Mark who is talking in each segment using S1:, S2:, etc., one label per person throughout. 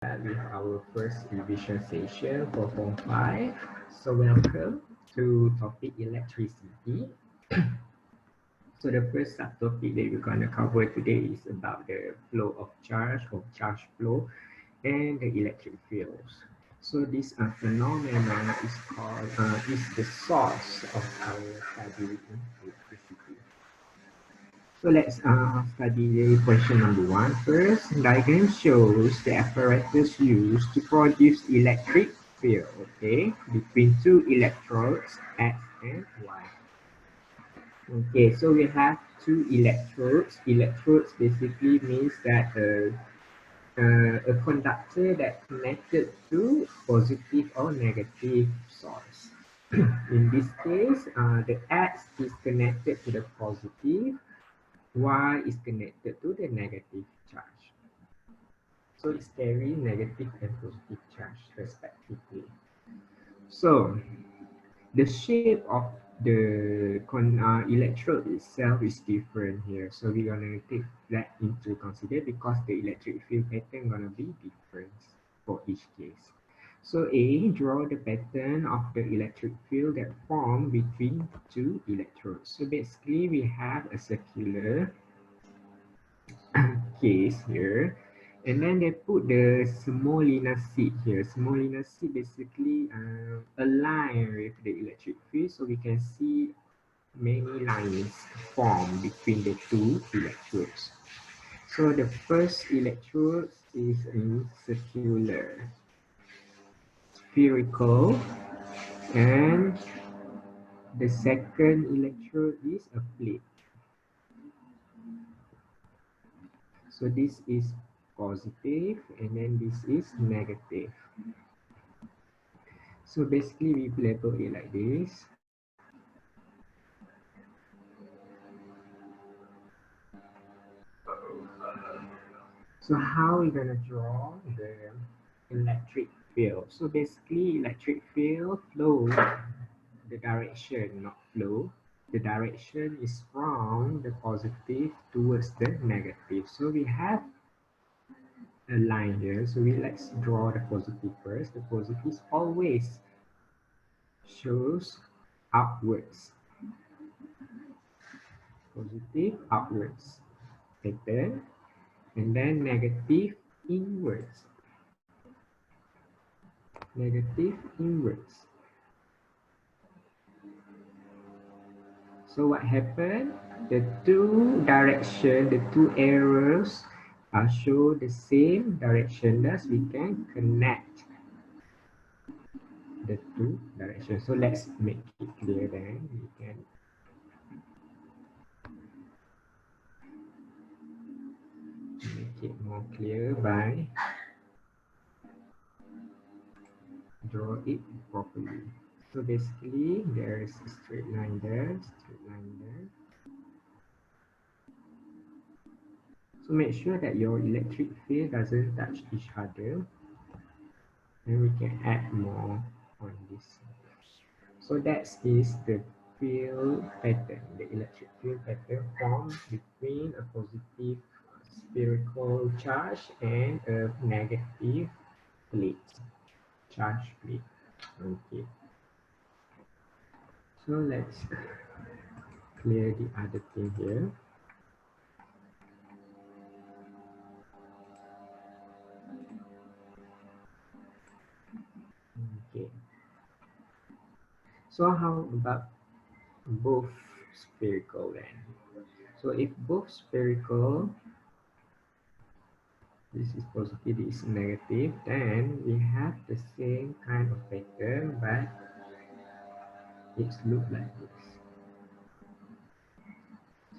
S1: With our first revision session for Form 5. So welcome to topic electricity. So the first subtopic that we're going to cover today is about the flow of charge or charge flow and the electric fields. So this phenomenon is called is the source of our study in electricity. So let's study the question number one first. Diagram shows the apparatus used to produce electric field, okay, between two electrodes X and Y. Okay, so we have two electrodes. Electrodes basically means that a conductor that connected to positive or negative source. In this case, the X is connected to the positive, Y is connected to the negative charge. So it's carrying negative and positive charge respectively. So the shape of the electrode itself is different here. So we're gonna take that into consider because the electric field pattern gonna be different for each case. So A, draw the pattern of the electric field that form between two electrodes. So basically we have a circular case here, and then they put the small linear seed here. Small linear seed basically align with the electric field, so we can see many lines form between the two electrodes. So the first electrode is in circular, spherical, and the second electrode is a plate. So this is positive and then this is negative. So basically we label it like this. So how are we gonna draw the electric field? So basically electric field flow, the direction, not flow. The direction is from the positive towards the negative. So we have a line here. So let's draw the positive first. The positive always shows upwards. Positive upwards pattern, and then negative inwards. Negative inwards. So what happened? The two direction, the two arrows show the same direction, thus we can connect the two directions. So let's make it clear then. We can make it more clear by draw it properly. So basically there is a straight line there, straight line there. So make sure that your electric field doesn't touch each other. Then we can add more on this. So that is the field pattern, the electric field pattern formed between a positive spherical charge and a negative plate, charge plate. Okay. So let's clear the other thing here. Okay. So how about both spherical then? So if both spherical, this is positive, this is negative, then we have the same kind of pattern, but it looks like this.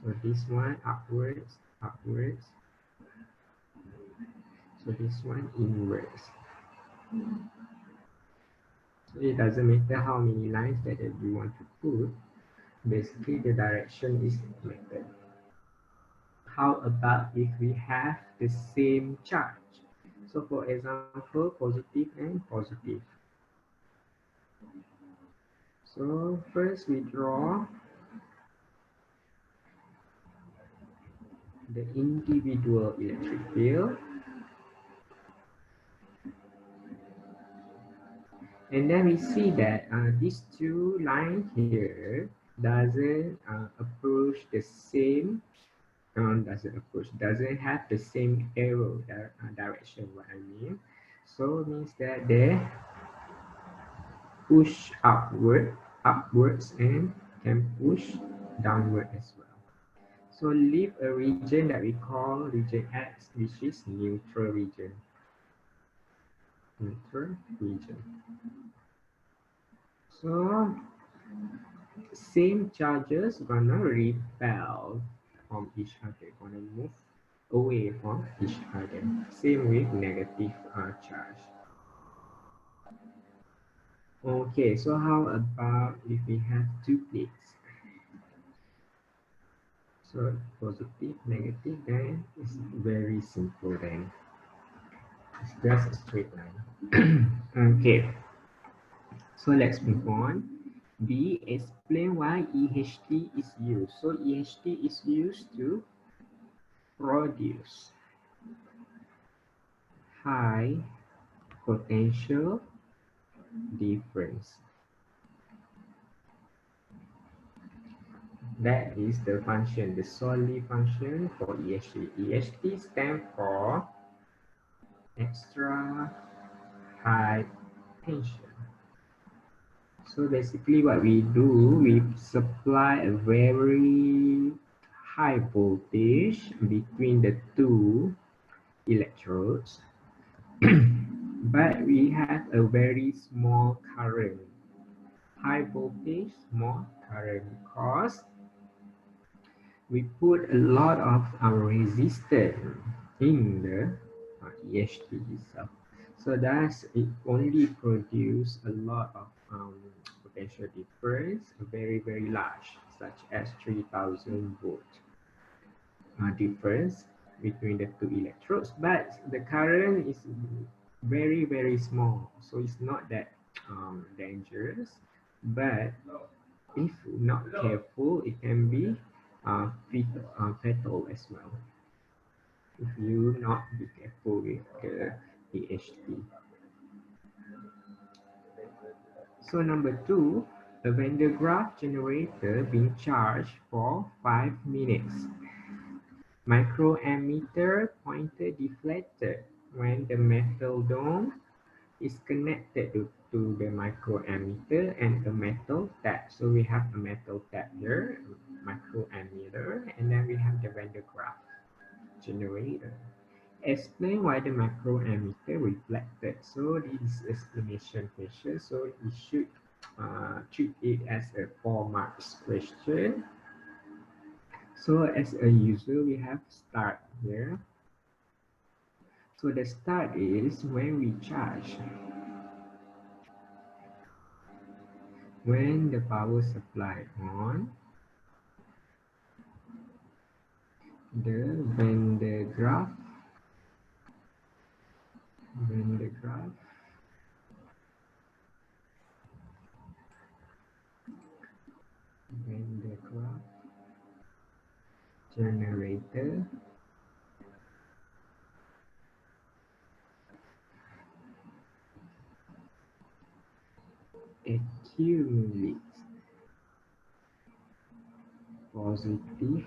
S1: So this one upwards, upwards. So this one inwards. So it doesn't matter how many lines that you want to put. Basically, the direction is matter. How about if we have the same charge? So for example, positive and positive. So first we draw the individual electric field. And then we see that these two lines here approach the same doesn't have the same arrow direction, what I mean. So it means that they push upwards and can push downward as well. So leave a region that we call region X, which is neutral region. Neutral region. So same charges gonna repel from each other, gonna move away from each other. Same with negative charge. Okay, so how about if we have two plates? So positive, negative, then it's very simple then. It's just a straight line. Okay, so let's move on. B, explain why EHT is used. So EHT is used to produce high potential difference. That is the function, the solely function for EHT. EHT stands for extra high tension. So basically what we do, we supply a very high voltage between the two electrodes, but we have a very small current. High voltage, small current, because we put a lot of our resistance in the EHT itself. So that's it only produce a lot of potential difference, very large, such as 3000 volt difference between the two electrodes, but the current is very small, so it's not that dangerous. But if not careful, it can be fatal as well if you not be careful with the EHT. So number 2, a Van der Graaf generator being charged for 5 minutes. Microammeter pointer deflected when the metal dome is connected to the microammeter and a metal tab. So we have a metal tab here, microammeter, and then we have the Van der Graaf generator. Explain why the microammeter reflected. So this is explanation question. So you should treat it as a 4 marks question. So as a user, we have start here. So the start is when we charge. When the power supply on, the Van der Graaf generator accumulates positive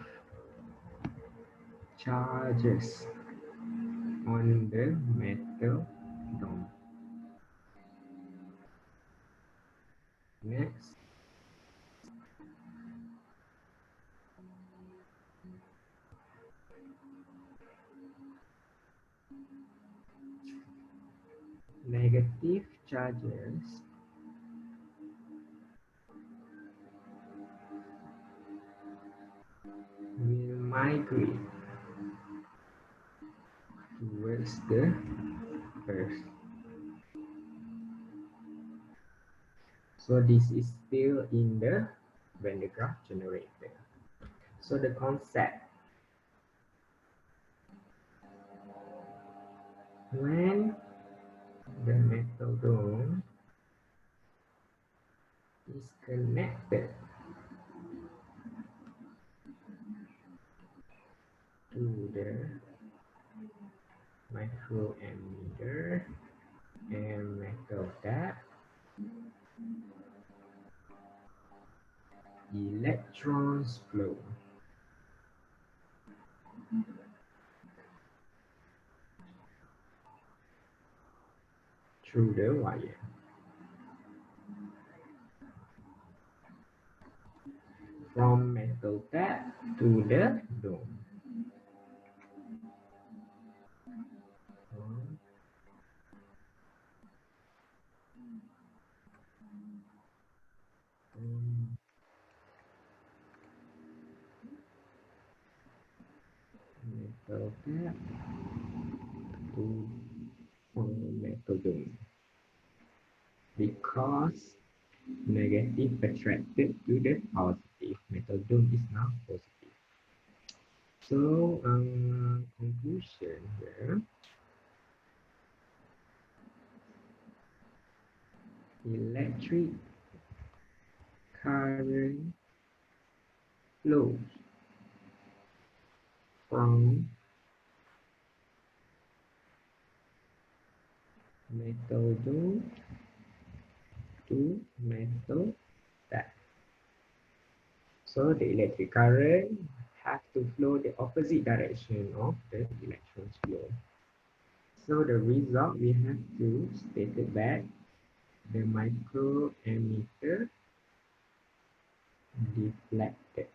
S1: charges on the metal dome. Next, negative charges will migrate towards the earth. So this is still in the Van der Graaf generator. So the concept, when the metal dome is connected to the microammeter and metal tab, electrons flow through the wire from metal tap to the dome. From metal tap to metal dome. Because negative attracted to the positive, metal dome is now positive. So, conclusion here, electric current flows from metal dome to metal tap. So the electric current have to flow the opposite direction of the electrons flow. So the result we have to state it back. The microammeter deflected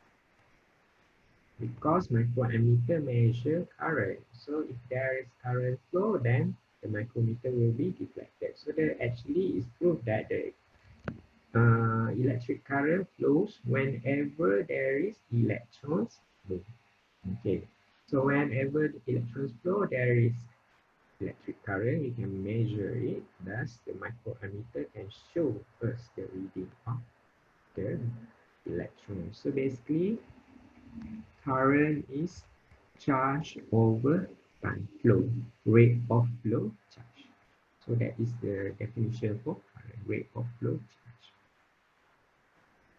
S1: because microammeter measure current. So if there is current flow, then the micrometer will be deflected. So there actually is proof that the electric current flows whenever there is electrons flow. Okay, so whenever the electrons flow, there is electric current. You can measure it. Thus, the microammeter can show us the reading of the electrons. So basically, current is charge over time flow, rate of flow charge. So that is the definition for current, rate of flow charge.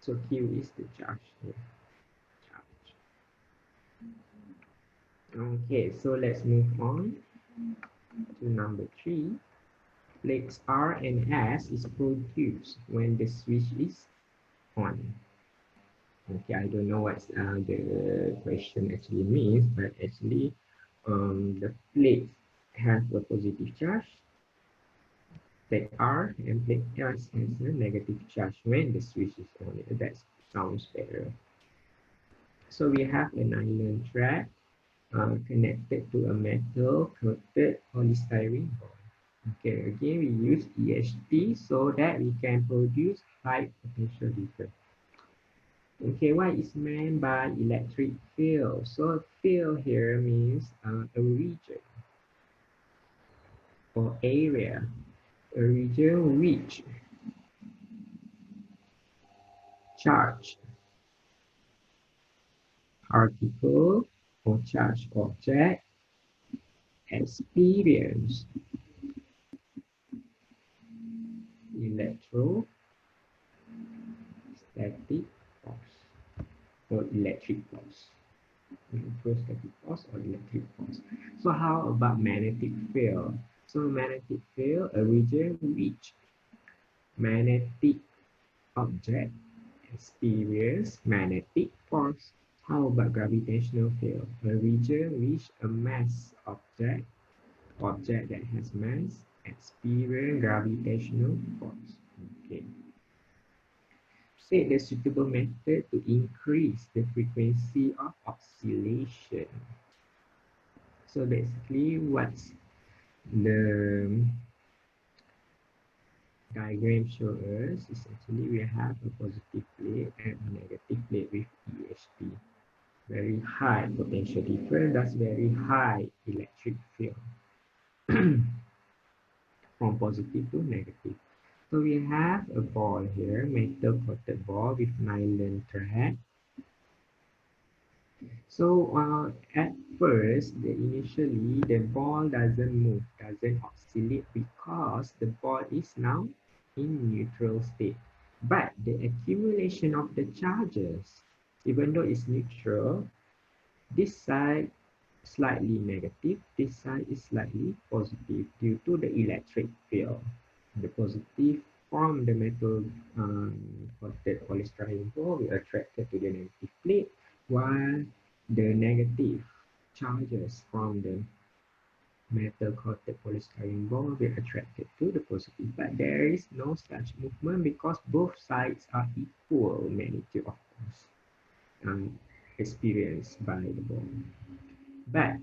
S1: So Q is the charge here. Charge. Okay, so let's move on to number 3. Flex R and S is produced when the switch is on. Okay, I don't know what the question actually means, but actually the plate has a positive charge, plate R, and plate S has a negative charge when the switch is on. That sounds better. So we have a nylon thread connected to a metal coated polystyrene ball. Okay, again we use EHP so that we can produce high potential difference. Okay, what is meant by electric field? So field here means a region or area, a region which charge particle or charge object experience electrostatic force or electric force. Electrostatic force or electric force. So how about magnetic field? So magnetic field, a region which magnetic object experience magnetic force. How about gravitational field? A region which a mass object that has mass experience gravitational force. Okay. Say the suitable method to increase the frequency of oscillation. So basically, what's the diagram show us is actually we have a positive plate and a negative plate with EHP. Very high potential difference, that's very high electric field from positive to negative. So we have a ball here, metal coated ball with nylon thread. So at first, initially the ball doesn't move, doesn't oscillate because the ball is now in neutral state. But the accumulation of the charges, even though it's neutral, this side slightly negative, this side is slightly positive due to the electric field. The positive from the metal coated polystyrene ball will attracted to the negative plate, while the negative charges from the metal coated polystyrene ball will attracted to the positive. But there is no such movement because both sides are equal magnitude of force experienced by the ball. But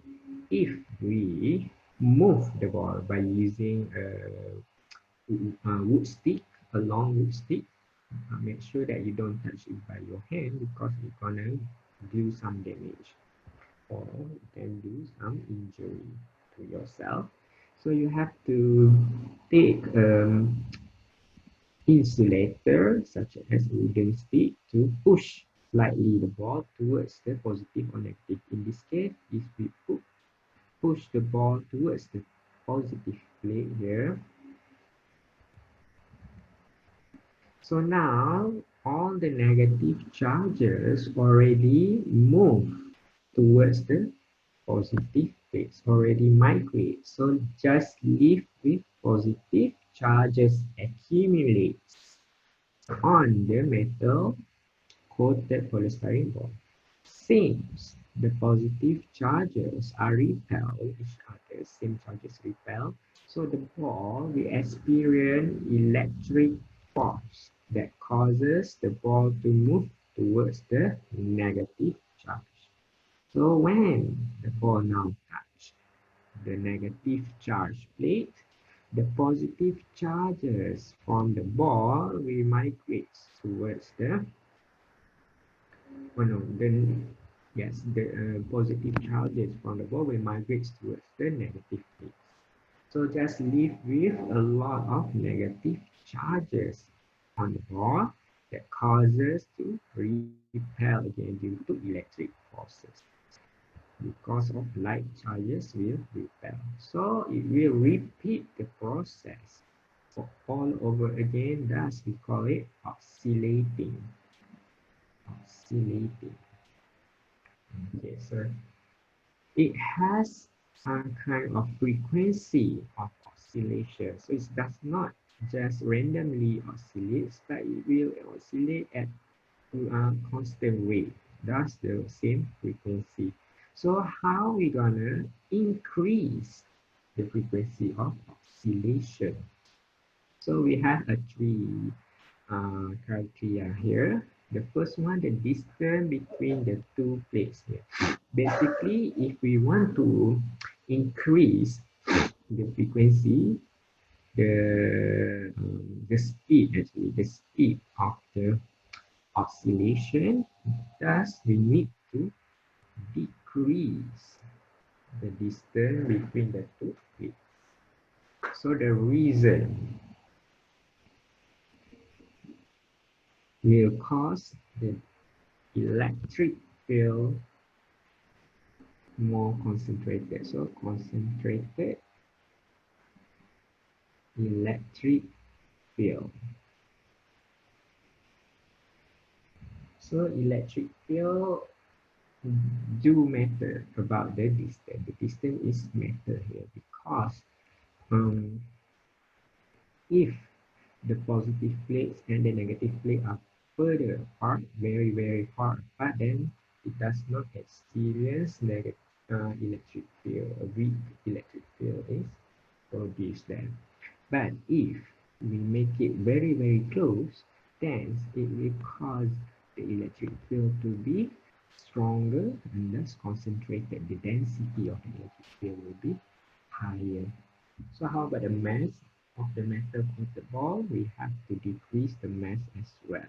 S1: if we move the ball by using a wood stick, a long wood stick, make sure that you don't touch it by your hand because it's gonna do some damage or you can do some injury to yourself. So you have to take insulator such as wooden stick to push slightly the ball towards the positive or negative. In this case, if we push the ball towards the positive plate here. So now all the negative charges already move towards the positive plates, already migrate. So just leave with positive charges accumulates on the metal coated polystyrene ball. Since the positive charges are repel each other, same charges repel, so the ball will experience electric force that causes the ball to move towards the negative charge. So when the ball now touch the negative charge plate, the positive charges from the ball will migrate towards the no, then yes, the positive charges from the ball will migrate towards the negative plate. So just leave with a lot of negative charges on the ball that causes to repel again due to electric forces. Because of light charges will repel. So it will repeat the process all over again. Thus we call it oscillating. Oscillating. Okay, so it has a kind of frequency of oscillation. So it does not just randomly oscillate, but it will oscillate at a constant rate. That's the same frequency. So how we gonna increase the frequency of oscillation? So we have a three criteria here. The first one, the distance between the two plates here. Basically, if we want to increase the frequency, the speed actually, the speed of the oscillation, thus we need to decrease the distance between the two plates. So the reason will cause the electric field more concentrated. So concentrated electric field. So electric field do matter about the distance. The distance is matter here because if the positive plates and the negative plate are further apart, very far apart, then it does not experience negative electric field. A weak electric field is produced then. But if we make it very close, then it will cause the electric field to be stronger and thus concentrated. The density of the electric field will be higher. So how about the mass of the metal coated ball? We have to decrease the mass as well.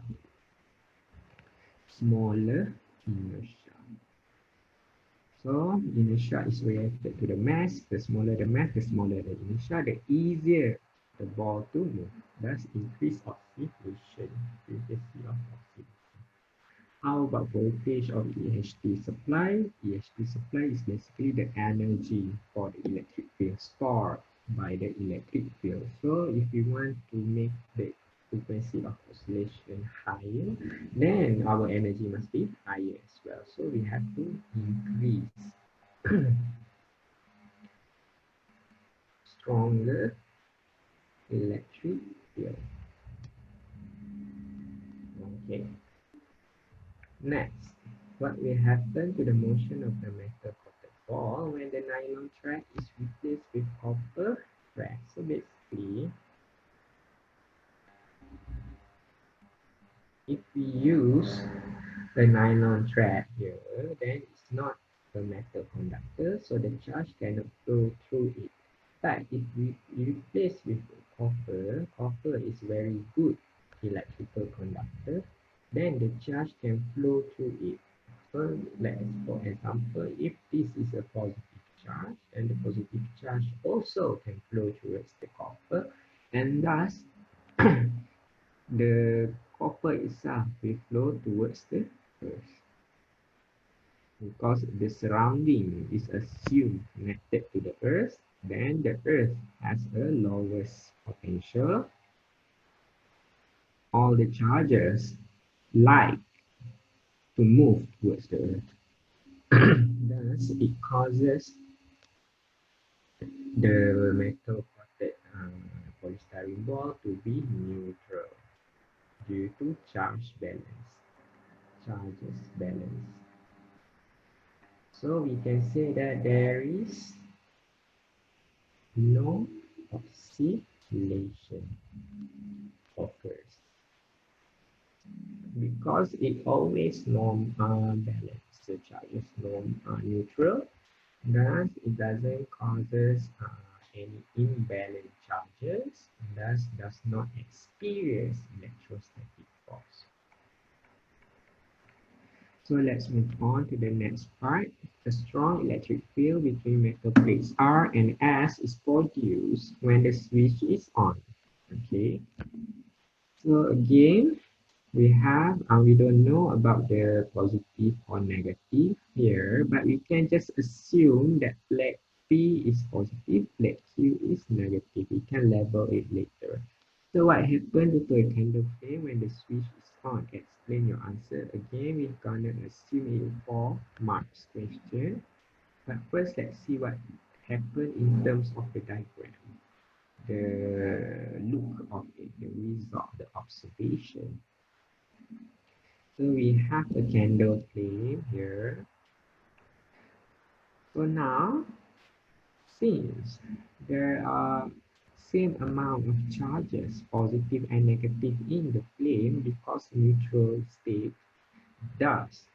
S1: Smaller inertia. So inertia is related to the mass. The smaller the mass, the smaller the inertia, the easier the ball to move. Thus increase oscillation, frequency of oscillation. How about voltage of EHT supply? EHT supply is basically the energy for the electric field stored by the electric field. So if we want to make the frequency of oscillation higher, then our energy must be higher as well. So we have to increase stronger electric field. Okay. Next, what will happen to the motion of the metal coated ball when the nylon thread is replaced with copper thread? So basically, if we use the nylon thread here, then it's not a metal conductor, so the charge cannot flow through it. But if we replace with copper, copper is very good electrical conductor, then the charge can flow through it. So let's, for example, if this is a positive charge, and the positive charge also can flow towards the copper, and thus the copper itself will flow towards the earth because the surrounding is assumed connected to the earth, then the earth has a lowest potential. All the charges like to move towards the earth. Thus, it causes the metal coated polystyrene ball to be neutral due to charge balance. Charges balance. So we can say that there is no oscillation occurs because it always norm balance. The charge is norm neutral, thus it doesn't causes any imbalance charges, and thus does not experience electrostatic force. So let's move on to the next part. A strong electric field between metal plates R and S is produced when the switch is on. Okay. So again, we don't know about the positive or negative here, but we can just assume that plate P is positive, plate Q is negative. We can label it later. So what happened to a candle flame when the switch is on? Explain your answer. Again, we're gonna assume it for Mark's question. But first, let's see what happened in terms of the diagram. The look of it, the result, the observation. So we have a candle flame here. So now, since there are same amount of charges, positive and negative in the flame because neutral state, thus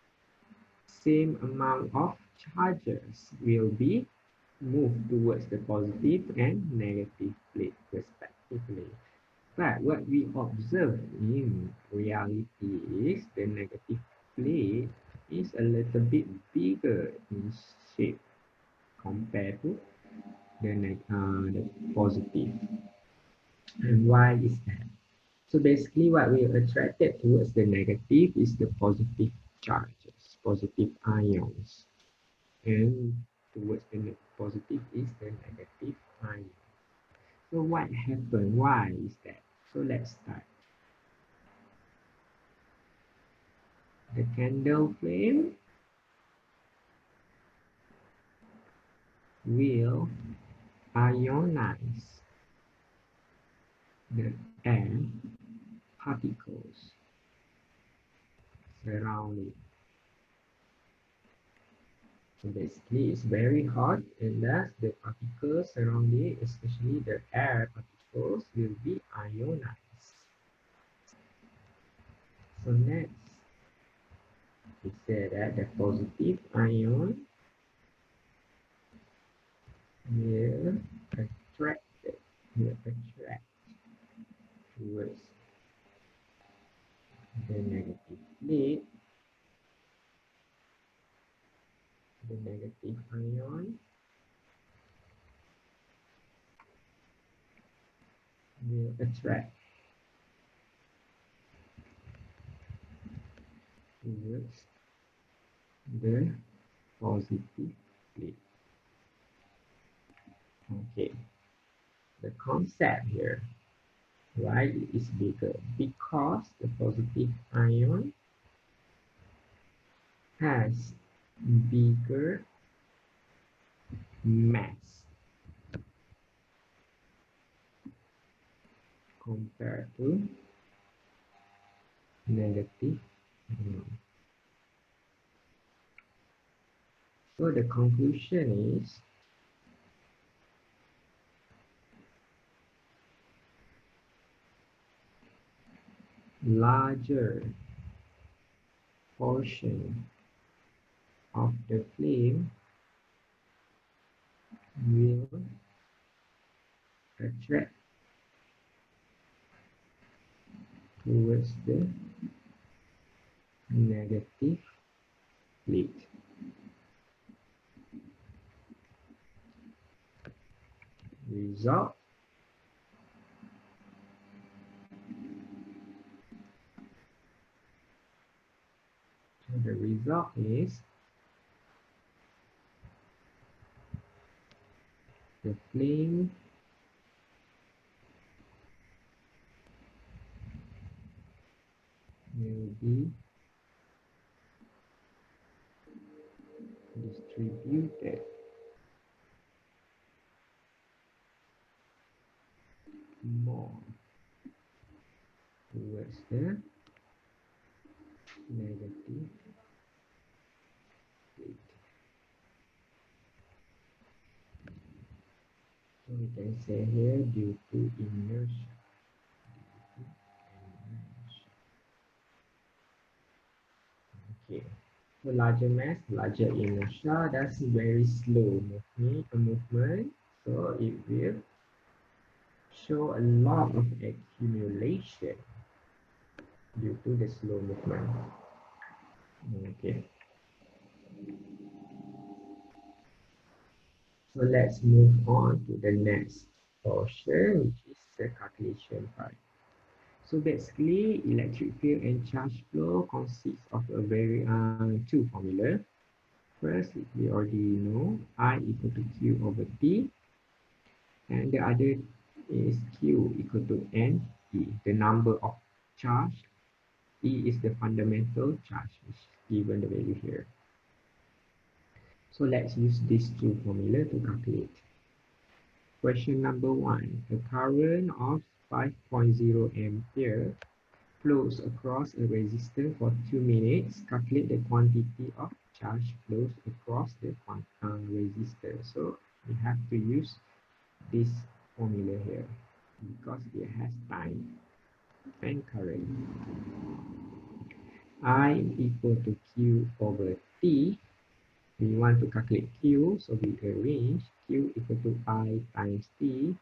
S1: same amount of charges will be moved towards the positive and negative plate respectively. But what we observe in reality is the negative plate is a little bit bigger in shape compared to the positive. And why is that? So basically what we attracted towards the negative is the positive charges, positive ions. And towards the positive is the negative ion. So what happened? Why is that? So let's start. The candle flame will ionize the air particles surrounding. So basically, it's very hot, and thus the particles surrounding, especially the air particles, will be ionized. So next, we say that the positive ion will attract towards the negative plate. The negative ion will attract towards the positive plate. Okay, the concept here, why it is bigger? Because the positive ion has bigger mass compared to negative 1. So the conclusion is larger portion of the flame will attract towards the negative plate. Result, so the result is the flame will be distributed more towards the negative plate. So we can say here due to inertia. Okay. So larger mass, larger inertia, that's very slow movement. So it will show a lot of accumulation due to the slow movement. Okay. So let's move on to the next portion, which is the calculation part. So basically, electric field and charge flow consists of a very two formula. First, we already know I equal to Q over T, and the other is Q equal to N E, the number of charge. E is the fundamental charge, which is given the value here. So let's use these two formula to calculate. Question number 1. A current of 5.0 ampere flows across a resistor for 2 minutes. Calculate the quantity of charge flows across the resistor. So we have to use this formula here because it has time and current. I equal to Q over T. We want to calculate Q, so we arrange Q equal to I times T.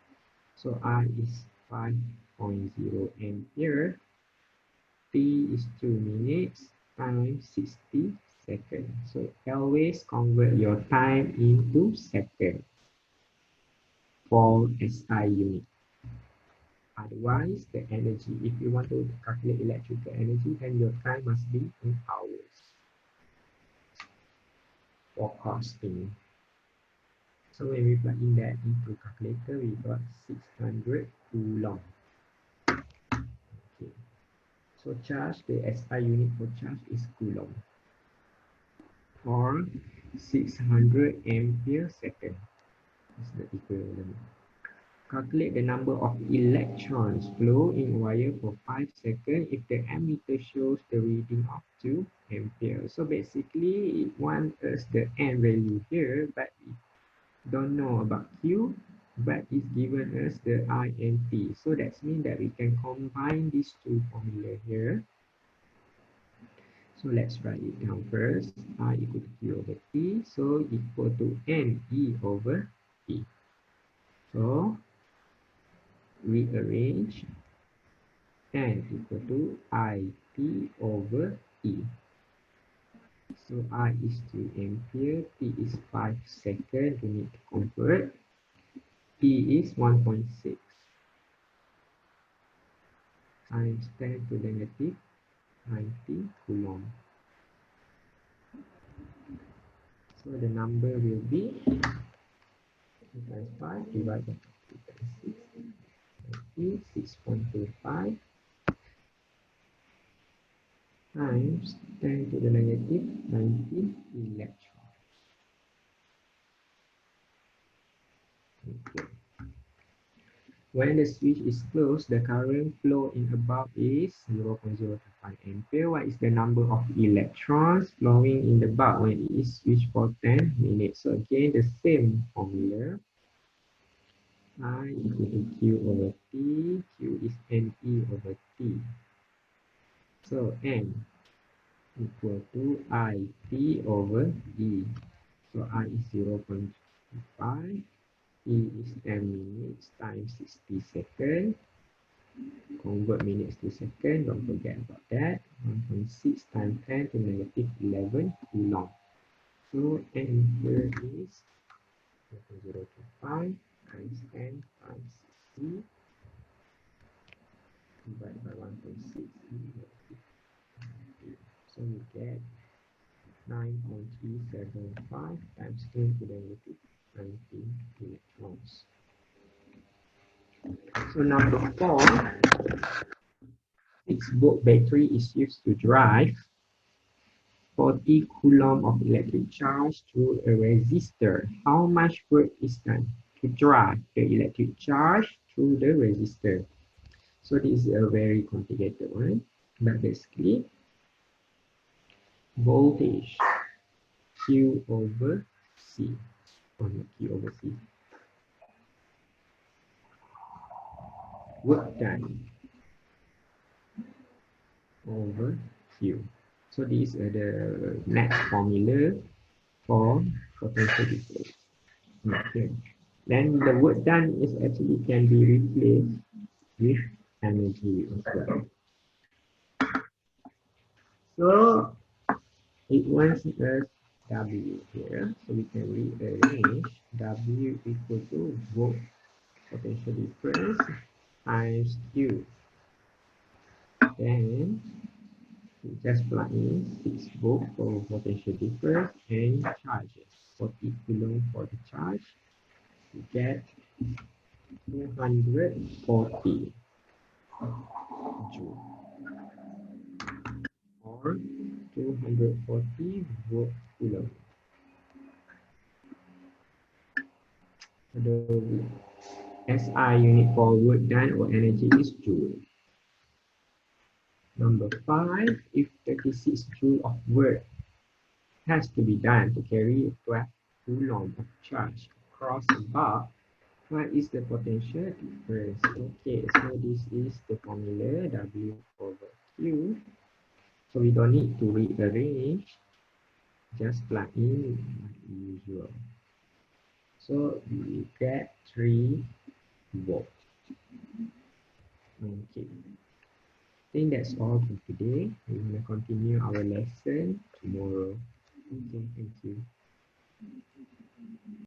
S1: So I is 5.0 ampere. T is 2 minutes times 60 seconds. So always convert your time into seconds for SI unit. Otherwise, the energy, if you want to calculate electrical energy, then your time must be in hours for costing. So when we plug in that into calculator, we got 600 coulomb. Okay. So charge, the SI unit for charge is coulomb, or 600 ampere second is the equivalent. Calculate the number of electrons flow in wire for 5 seconds if the ammeter shows the reading of 2 ampere. So basically, it wants us the N value here, but it don't know about Q, but it's given us the I and T. So that means that we can combine these two formula here. So let's write it down first. I equal to Q over T, so equal to N E over T. So rearrange N equal to IT over E. So I is 2 ampere, T is 5 seconds, we need to convert. E is 1.6 times 10 to the negative 90 coulomb. So the number will be 2 times 5 divided by 2 times 6, 6.25 times 10 to the negative 90 electrons. Okay. When the switch is closed, the current flow in a bulb is 0.025 ampere. What is the number of electrons flowing in the bulb when it is switched for 10 minutes? So again, the same formula. I equal to Q over T. Q is NE over T. So N equal to IT over E. So I is 0.5. E is 10 minutes times 60 seconds. Convert minutes to second, don't forget about that. 1.6 times 10 to negative 11 coulomb. So answer is 0.025 times 10 times 60 divided by 1.6. So we get 9.375 times 10 to the negative 19 electrons. So number 4, 6-volt battery is used to drive 40 coulomb of electric charge through a resistor. How much work is done to drive the electric charge through the resistor? So this is a very complicated one, but basically voltage Q over C, or not Q over C, work done over Q. So these are the net formula for potential difference. Okay. Then the work done is actually can be replaced with energy as well. So it wants us W here, so we can rearrange W equal to volt potential difference times Q. Then we just plug in 6 volt for potential difference and charges. 40 coulomb for the charge. We get 240 joule or 240 volt coulomb. So the SI unit for work done or energy is joule. Number 5, if 36 joule of work has to be done to carry 12 coulomb of charge across a bar, what is the potential difference? Okay, so this is the formula W over Q. So we don't need to rearrange, just plug in like usual. So we get 3 volt. Okay. I think that's all for today. We will continue our lesson tomorrow. Okay, thank you.